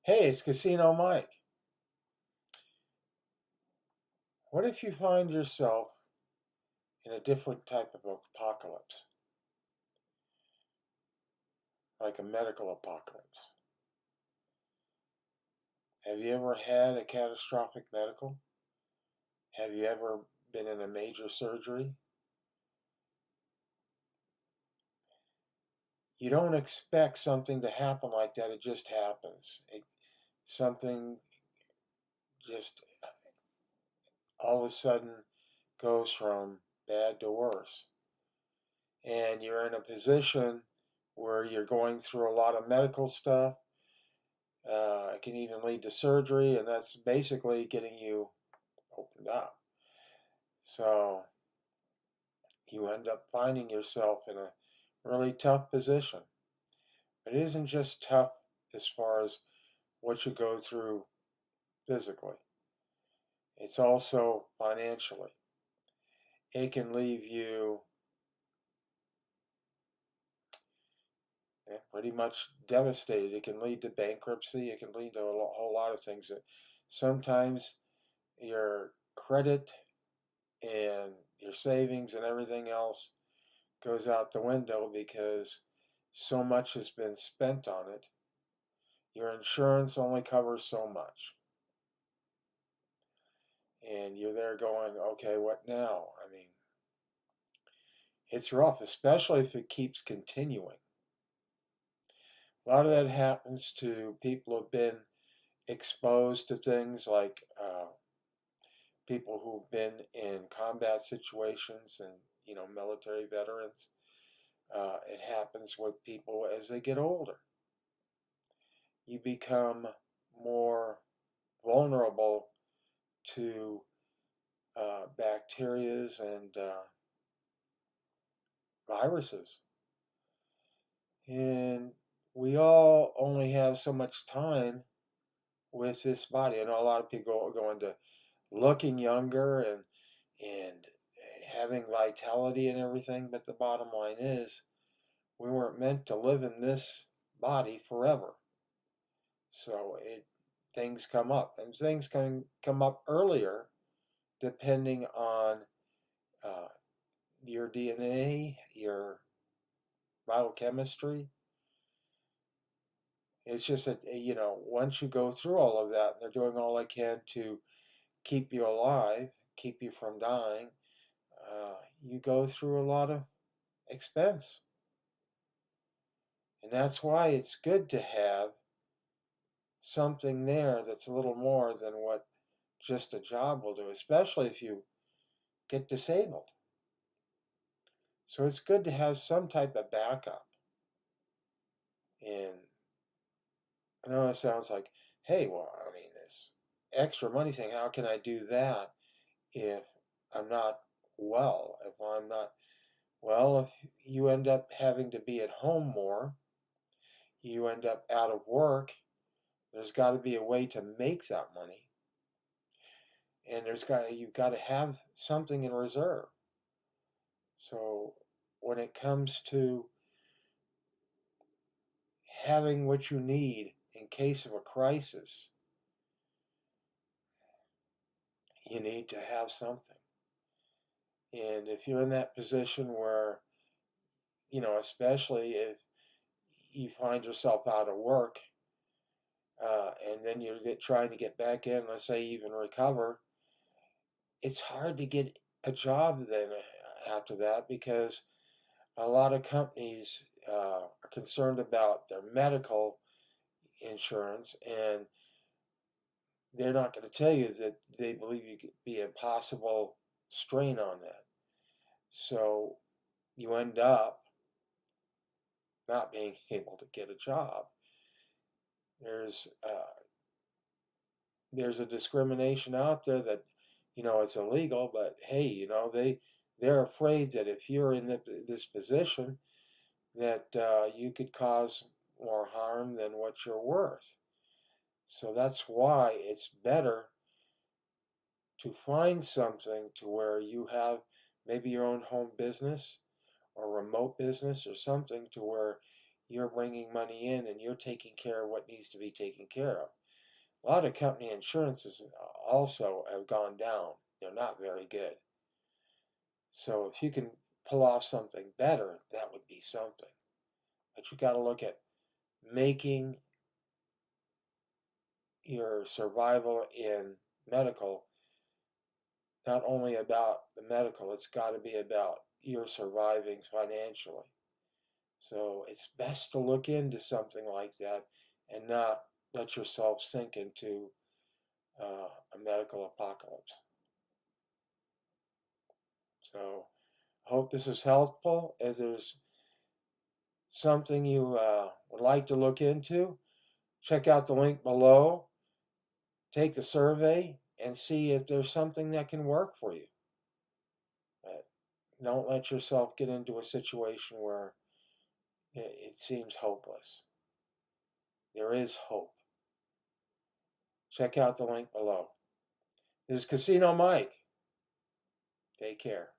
Hey, it's Casino Mike. What if you find yourself in a different type of apocalypse, like a medical apocalypse? Have you ever had a catastrophic medical? Have you ever been in a major surgery? You don't expect something to happen like that. It just happens. Something just all of a sudden goes from bad to worse. And you're in a position where you're going through a lot of medical stuff. It can even lead to surgery, and that's basically getting you opened up. So you end up finding yourself in a really tough position. It isn't just tough as far as what you go through physically, it's also financially. It can leave you pretty much devastated. It can lead to bankruptcy. It can lead to a whole lot of things. That sometimes your credit and your savings and everything else goes out the window because so much has been spent on it. Your insurance only covers so much. And you're there going, okay, what now? I mean, it's rough, especially if it keeps continuing. A lot of that happens to people who've been exposed to things like people who've been in combat situations and, military veterans. It happens with people as they get older. You become more vulnerable to bacterias and viruses. And we all only have so much time with this body. I know a lot of people are going to looking younger and having vitality and everything, but the bottom line is we weren't meant to live in this body forever. So things come up, and things can come up earlier depending on uh, your DNA, your biochemistry. It's just that, once you go through all of that, they're doing all they can to keep you alive, keep you from dying. You go through a lot of expense. And that's why it's good to have something there that's a little more than what just a job will do, especially if you get disabled. So it's good to have some type of backup. And I know it sounds like, hey, well, I mean, it's extra money saying, how can I do that if I'm not well? If I'm not, well, if you end up having to be at home more, you end up out of work, there's got to be a way to make that money. And you've got to have something in reserve. So when it comes to having what you need in case of a crisis, you need to have something. And if you're in that position where, especially if you find yourself out of work, and then you're trying to get back in, let's say even recover, it's hard to get a job then after that because a lot of companies are concerned about their medical insurance, and they're not going to tell you that they believe you could be a possible strain on that. So you end up not being able to get a job. There's there's a discrimination out there that it's illegal, but hey, they're afraid that if you're in this position, that you could cause more harm than what you're worth. So that's why it's better to find something to where you have maybe your own home business or remote business or something to where you're bringing money in and you're taking care of what needs to be taken care of. A lot of company insurances also have gone down. They're not very good. So if you can pull off something better, that would be something. But you got to look at making your survival in medical not only about the medical, it's got to be about your surviving financially. So it's best to look into something like that and not let yourself sink into a medical apocalypse. So I hope this is helpful. If there's something you would like to look into, check out the link below, take the survey, and see if there's something that can work for you. But don't let yourself get into a situation where it seems hopeless. There is hope. Check out the link below. This is Casino Mike. Take care.